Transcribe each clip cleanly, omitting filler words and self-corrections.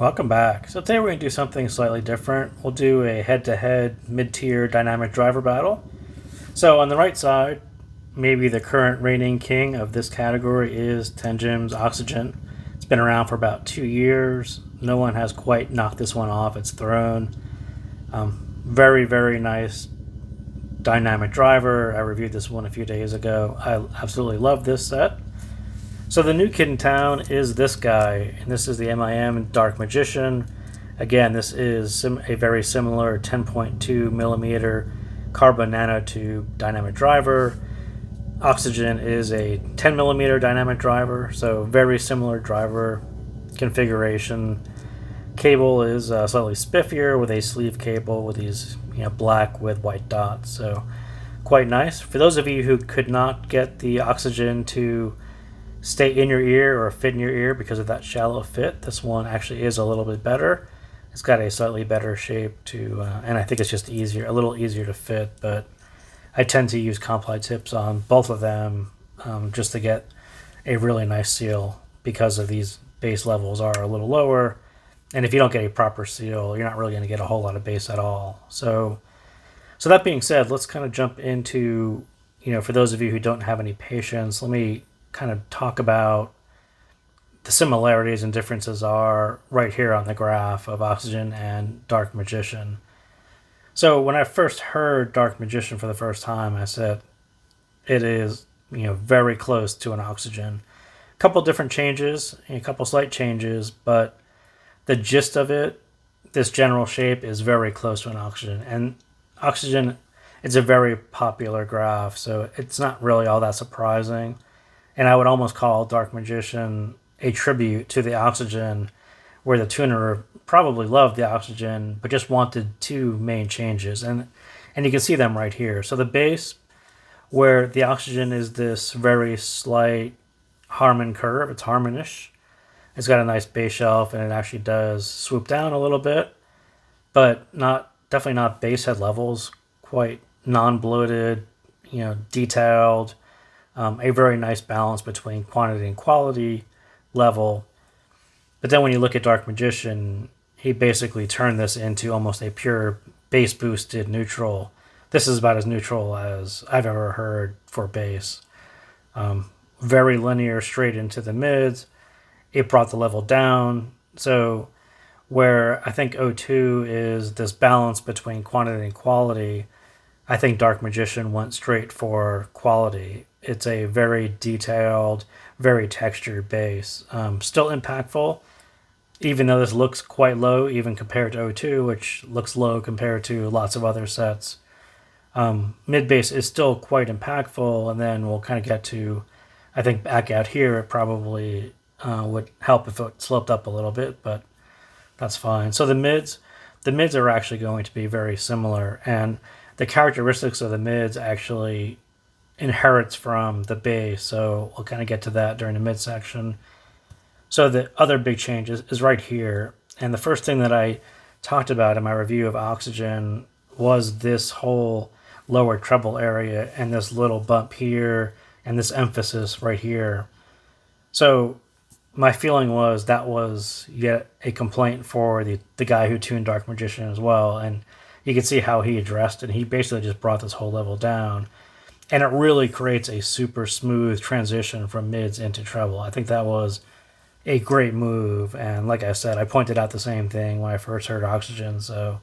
Welcome back. So today we're going to do something slightly different. We'll do a head-to-head mid-tier dynamic driver battle. So on the right side, maybe the current reigning king of this category is Tanchjim's Oxygen. It's been around for about 2 years. No one has quite knocked this one off its throne. Very, very nice dynamic driver. I reviewed this one a few days ago. I absolutely love this set. So the new kid in town is this guy, and this is the MiM Dark Magician. Again, this is a very similar 10.2 millimeter carbon nanotube dynamic driver. Oxygen is a 10 millimeter dynamic driver, so very similar driver configuration. Cable is slightly spiffier with a sleeve cable with these black with white dots, so quite nice. For those of you who could not get the Oxygen to stay in your ear or fit in your ear because of that shallow fit, this one actually is a little bit better. It's got a slightly better shape to, and I think it's just easier, a little easier to fit, but I tend to use compli tips on both of them just to get a really nice seal because of these base levels are a little lower. And if you don't get a proper seal, you're not really going to get a whole lot of base at all. So that being said, let's kind of jump into, for those of you who don't have any patience, let me kind of talk about the similarities and differences are right here on the graph of Oxygen and Dark Magician. So when I first heard Dark Magician for the first time, I said it is very close to an Oxygen. A couple different changes, a couple slight changes, but the gist of it, this general shape is very close to an Oxygen. And Oxygen, it's a very popular graph, so it's not really all that surprising. And I would almost call Dark Magician a tribute to the Oxygen, where the tuner probably loved the Oxygen, but just wanted two main changes. And you can see them right here. So the base, where the Oxygen is this very slight Harmon curve, it's Harmonish. It's got a nice base shelf, and it actually does swoop down a little bit, but definitely not base head levels, quite non-bloated, detailed. A very nice balance between quantity and quality level. But then when you look at Dark Magician, he basically turned this into almost a pure bass boosted neutral. This is about as neutral as I've ever heard for bass. Very linear straight into the mids. It brought the level down. So where I think O2 is this balance between quantity and quality, I think Dark Magician went straight for quality. It's a very detailed, very textured bass. Still impactful, even though this looks quite low, even compared to O2, which looks low compared to lots of other sets. Mid bass is still quite impactful, and then we'll kind of get to, I think back out here, it probably would help if it sloped up a little bit, but that's fine. So the mids are actually going to be very similar, and the characteristics of the mids actually inherits from the bass, so we'll kind of get to that during the mid section. So the other big change is right here, and the first thing that I talked about in my review of Oxygen was this whole lower treble area and this little bump here and this emphasis right here. So my feeling was that was yet a complaint for the guy who tuned Dark Magician as well, and you can see how he addressed it. He basically just brought this whole level down, and it really creates a super smooth transition from mids into treble. I think that was a great move, and like I said, I pointed out the same thing when I first heard Oxygen, so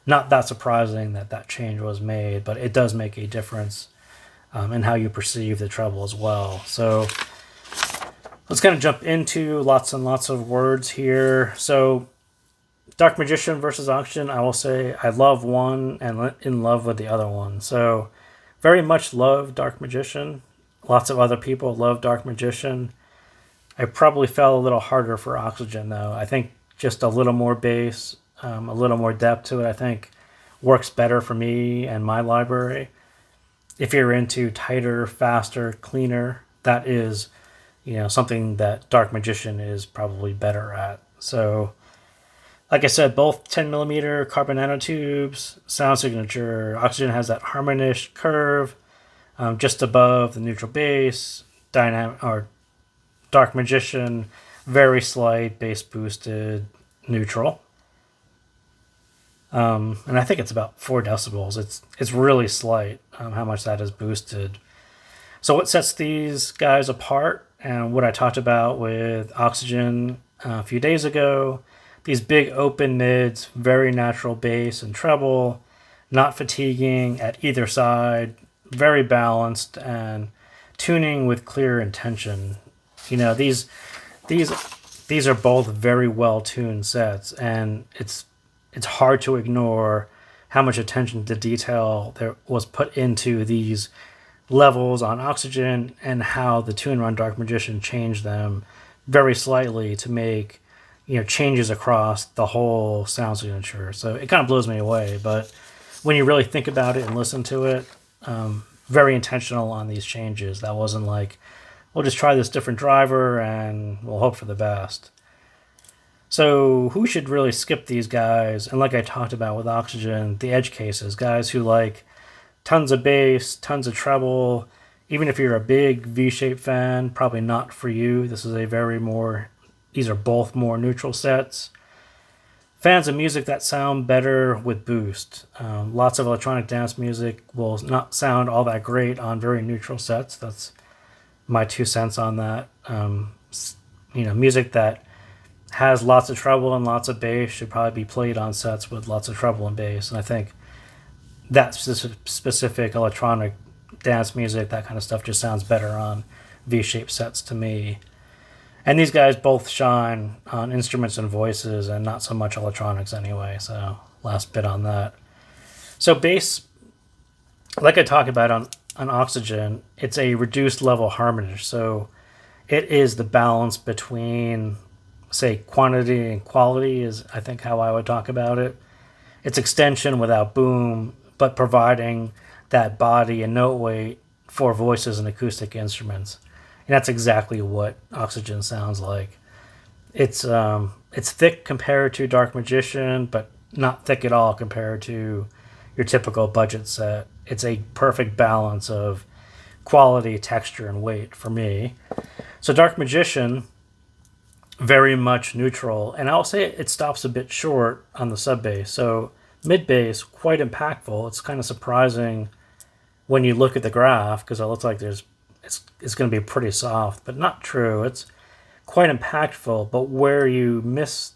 not that surprising that change was made, but it does make a difference in how you perceive the treble as well. So let's kind of jump into lots and lots of words here. So Dark Magician versus Oxygen, I will say I love one and in love with the other one. So very much love Dark Magician. Lots of other people love Dark Magician. I probably fell a little harder for Oxygen, though. I think just a little more bass, a little more depth to it, I think works better for me and my library. If you're into tighter, faster, cleaner, that is something that Dark Magician is probably better at. So like I said, both 10 millimeter carbon nanotubes, sound signature. Oxygen has that Harmonish curve just above the neutral bass. Dark Magician, very slight bass boosted, neutral. And I think it's about 4 decibels. It's really slight how much that is boosted. So what sets these guys apart, and what I talked about with Oxygen a few days ago, these big open mids, very natural bass and treble, not fatiguing at either side, very balanced, and tuning with clear intention. These are both very well tuned sets, and it's hard to ignore how much attention to detail there was put into these levels on Oxygen, and how the Tune Run Dark Magician changed them very slightly to make changes across the whole sound signature. So it kind of blows me away, but when you really think about it and listen to it, very intentional on these changes. That wasn't like, we'll just try this different driver and we'll hope for the best. So who should really skip these guys? And like I talked about with Oxygen, the edge cases, guys who like tons of bass, tons of treble. Even if you're a big V-shaped fan, probably not for you. These are both more neutral sets. Fans of music that sound better with boost. Lots of electronic dance music will not sound all that great on very neutral sets. That's my 2 cents on that. Music that has lots of treble and lots of bass should probably be played on sets with lots of treble and bass. And I think that specific electronic dance music, that kind of stuff, just sounds better on V-shaped sets to me. And these guys both shine on instruments and voices, and not so much electronics anyway. So last bit on that. So bass, like I talked about on Oxygen, it's a reduced level harmonizer. So it is the balance between, say, quantity and quality is, I think, how I would talk about it. It's extension without boom, but providing that body and note weight for voices and acoustic instruments. And that's exactly what Oxygen sounds like. It's thick compared to Dark Magician, but not thick at all compared to your typical budget set. It's a perfect balance of quality, texture, and weight for me. So Dark Magician, very much neutral, and I'll say it stops a bit short on the sub bass. So mid bass, quite impactful. It's kind of surprising when you look at the graph, because it looks like it's going to be pretty soft, but not true. It's quite impactful, but where you miss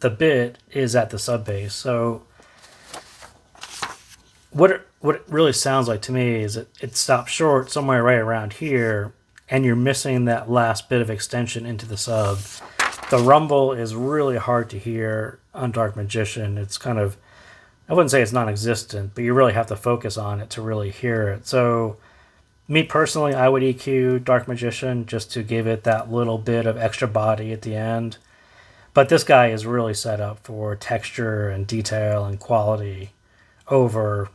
the bit is at the sub bass. So what it really sounds like to me is it stops short somewhere right around here, and you're missing that last bit of extension into the sub. The rumble is really hard to hear on Dark Magician. It's kind of, I wouldn't say it's non-existent, but you really have to focus on it to really hear it. So me personally, I would EQ Dark Magician just to give it that little bit of extra body at the end. But this guy is really set up for texture and detail and quality over,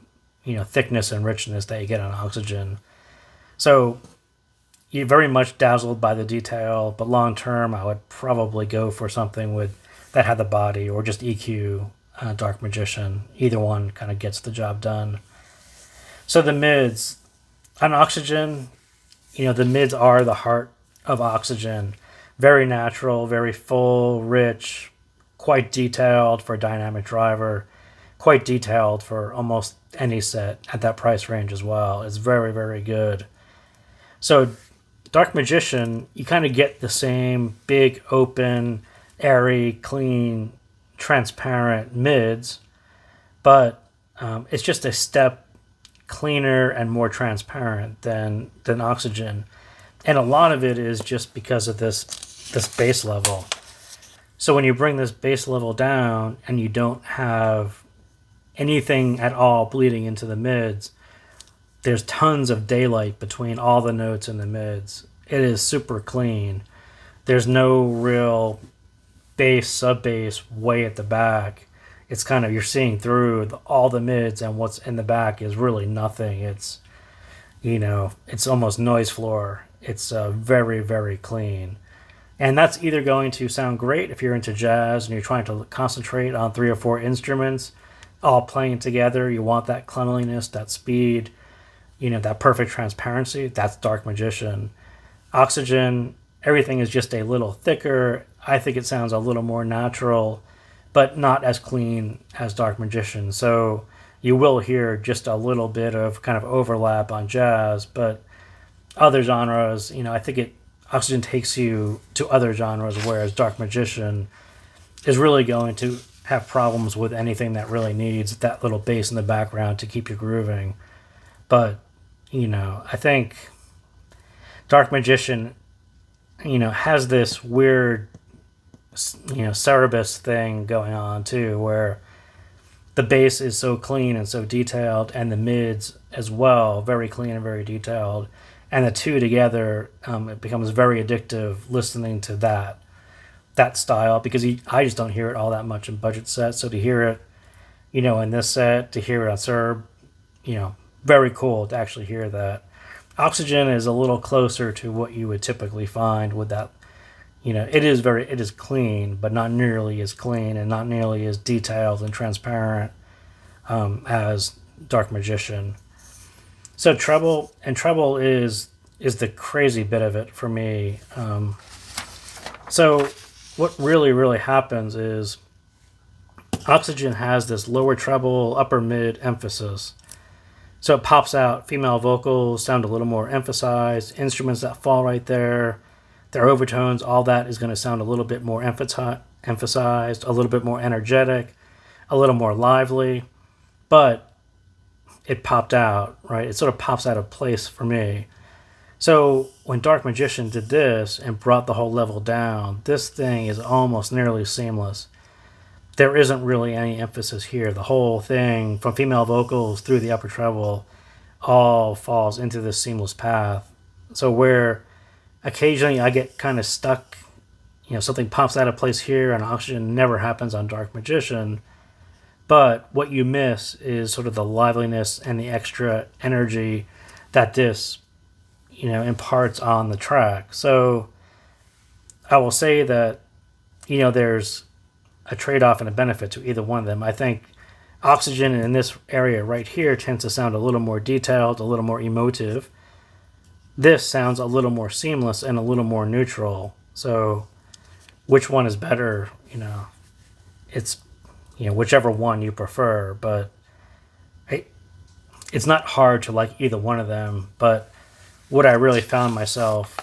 thickness and richness that you get on Oxygen. So you're very much dazzled by the detail, but long term, I would probably go for something that had the body, or just EQ Dark Magician. Either one kind of gets the job done. So the mids on Oxygen, the mids are the heart of Oxygen. Very natural, very full, rich, quite detailed for a dynamic driver, quite detailed for almost any set at that price range as well. It's very, very good. So Dark Magician, you kind of get the same big, open, airy, clean, transparent mids, but it's just a step cleaner and more transparent than Oxygen. And a lot of it is just because of this bass level. So when you bring this bass level down and you don't have anything at all bleeding into the mids, there's tons of daylight between all the notes in the mids. It is super clean. There's no real bass, sub bass way at the back. It's kind of, you're seeing through all the mids, and what's in the back is really nothing. It's, it's almost noise floor. It's very, very clean. And that's either going to sound great if you're into jazz and you're trying to concentrate on 3 or 4 instruments all playing together. You want that cleanliness, that speed, that perfect transparency. That's Dark Magician. Oxygen, everything is just a little thicker. I think it sounds a little more natural. but not as clean as Dark Magician. So you will hear just a little bit of kind of overlap on jazz, but other genres, I think Oxygen takes you to other genres, whereas Dark Magician is really going to have problems with anything that really needs that little bass in the background to keep you grooving. But, I think Dark Magician, has this weird, Cerebus thing going on too, where the bass is so clean and so detailed, and the mids as well, very clean and very detailed. And the two together, it becomes very addictive listening to that style, because I just don't hear it all that much in budget sets. So to hear it, in this set, to hear it on Serb, very cool to actually hear that. Oxygen is a little closer to what you would typically find with that. It is clean, but not nearly as clean and not nearly as detailed and transparent as Dark Magician. So Treble is the crazy bit of it for me. So what really happens is Oxygen has this lower treble, upper mid emphasis. So it pops out. Female vocals sound a little more emphasized. Instruments that fall right there. Their overtones, all that is going to sound a little bit more emphasized, a little bit more energetic, a little more lively. But it popped out, right? It sort of pops out of place for me. So when Dark Magician did this and brought the whole level down, this thing is almost nearly seamless. There isn't really any emphasis here. The whole thing, from female vocals through the upper treble, all falls into this seamless path. So where occasionally I get kind of stuck, something pops out of place here, and Oxygen never happens on Dark Magician. But what you miss is sort of the liveliness and the extra energy that this, imparts on the track. So I will say that, there's a trade-off and a benefit to either one of them. I think Oxygen in this area right here tends to sound a little more detailed, a little more emotive. This sounds a little more seamless and a little more neutral. So which one is better? It's, whichever one you prefer, but it's not hard to like either one of them. But what I really found myself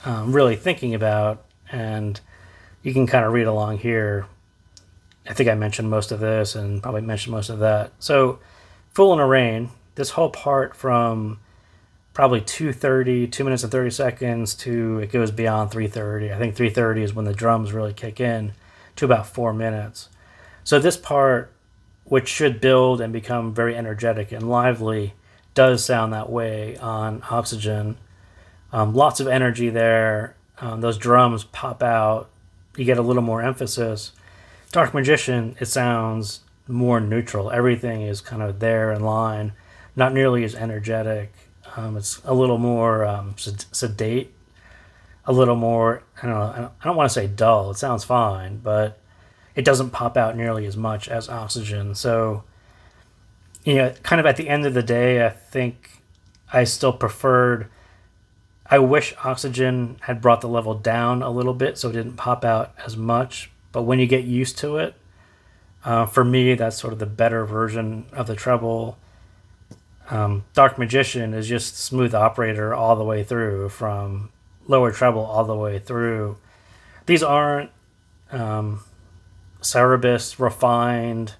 really thinking about, and you can kind of read along here, I think I mentioned most of this and probably mentioned most of that. So Fool in the Rain, this whole part from probably 2:30, 2 minutes and 30 seconds to it goes beyond 3:30. I think 3:30 is when the drums really kick in, to about 4 minutes. So this part, which should build and become very energetic and lively, does sound that way on Oxygen. Lots of energy there. Those drums pop out. You get a little more emphasis. Dark Magician, it sounds more neutral. Everything is kind of there in line, not nearly as energetic. It's a little more sedate, a little more, I don't want to say dull. It sounds fine, but it doesn't pop out nearly as much as Oxygen. So, kind of at the end of the day, I think I still preferred, I wish Oxygen had brought the level down a little bit so it didn't pop out as much. But when you get used to it, for me, that's sort of the better version of the treble. Dark Magician is just smooth operator all the way through, from lower treble all the way through. These aren't Cerebus, refined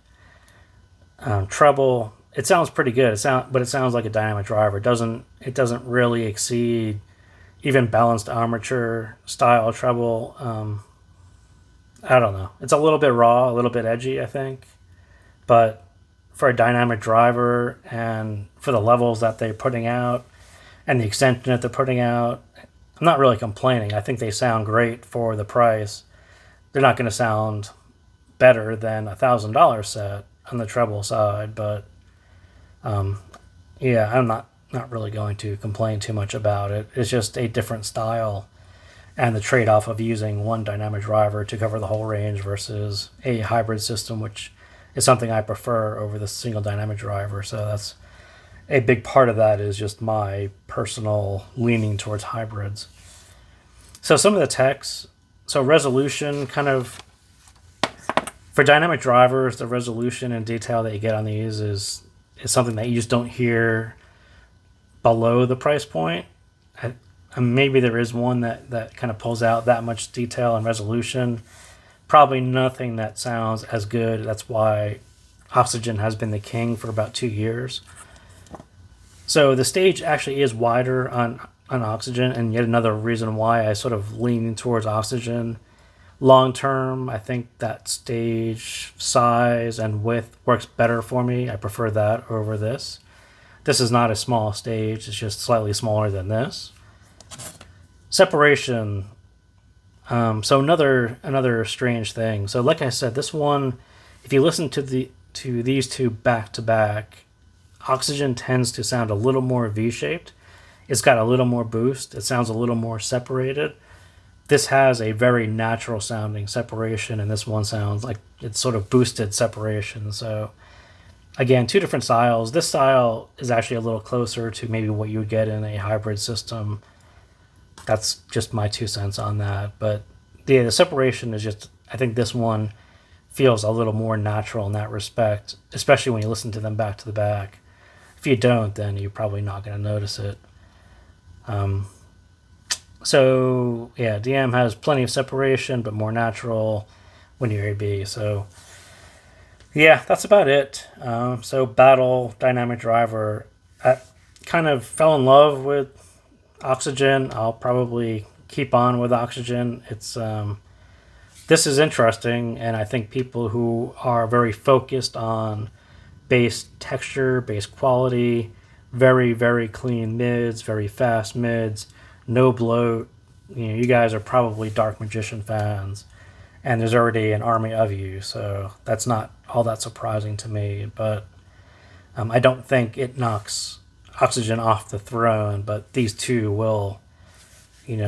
treble. It sounds pretty good. But it sounds like a dynamic driver. It doesn't really exceed even balanced armature style treble. I don't know. It's a little bit raw, a little bit edgy, I think. But for a dynamic driver and for the levels that they're putting out and the extension that they're putting out, I'm not really complaining. I think they sound great for the price. They're not going to sound better than $1,000 set on the treble side, but yeah, I'm not really going to complain too much about it. It's just a different style, and the trade-off of using one dynamic driver to cover the whole range versus a hybrid system, which is something I prefer over the single dynamic driver. So that's a big part of that, is just my personal leaning towards hybrids. So some of the techs, so resolution kind of For dynamic drivers, the resolution and detail that you get on these is something that you just don't hear below the price point. Maybe there is one that kind of pulls out that much detail and resolution. Probably nothing that sounds as good. That's why Oxygen has been the king for about 2 years. So the stage actually is wider on Oxygen, and yet another reason why I sort of lean towards Oxygen. Long term, I think that stage size and width works better for me. I prefer that over this. This is not a small stage, it's just slightly smaller than this. Separation. So another strange thing. So like I said, this one, if you listen to these two back to back, Oxygen tends to sound a little more V-shaped. It's got a little more boost. It sounds a little more separated. This has a very natural sounding separation, and this one sounds like it's sort of boosted separation. So again, two different styles. This style is actually a little closer to maybe what you would get in a hybrid system. That's just my 2 cents on that. But yeah, the separation is just, I think this one feels a little more natural in that respect, especially when you listen to them back to the back. If you don't, then you're probably not going to notice it. So yeah, DM has plenty of separation, but more natural when you're AB. So yeah, that's about it. So Battle, Dynamic Driver. I kind of fell in love with Oxygen. I'll probably keep on with Oxygen. It's this is interesting, and I think people who are very focused on bass texture, bass quality, very, very clean mids, very fast mids, no bloat. You guys are probably Dark Magician fans, and there's already an army of you, so that's not all that surprising to me. But I don't think it knocks Oxygen off the throne, but these two will,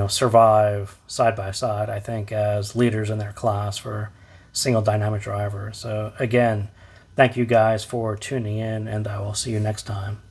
survive side by side, I think, as leaders in their class for single dynamic driver. So again, thank you guys for tuning in, and I will see you next time.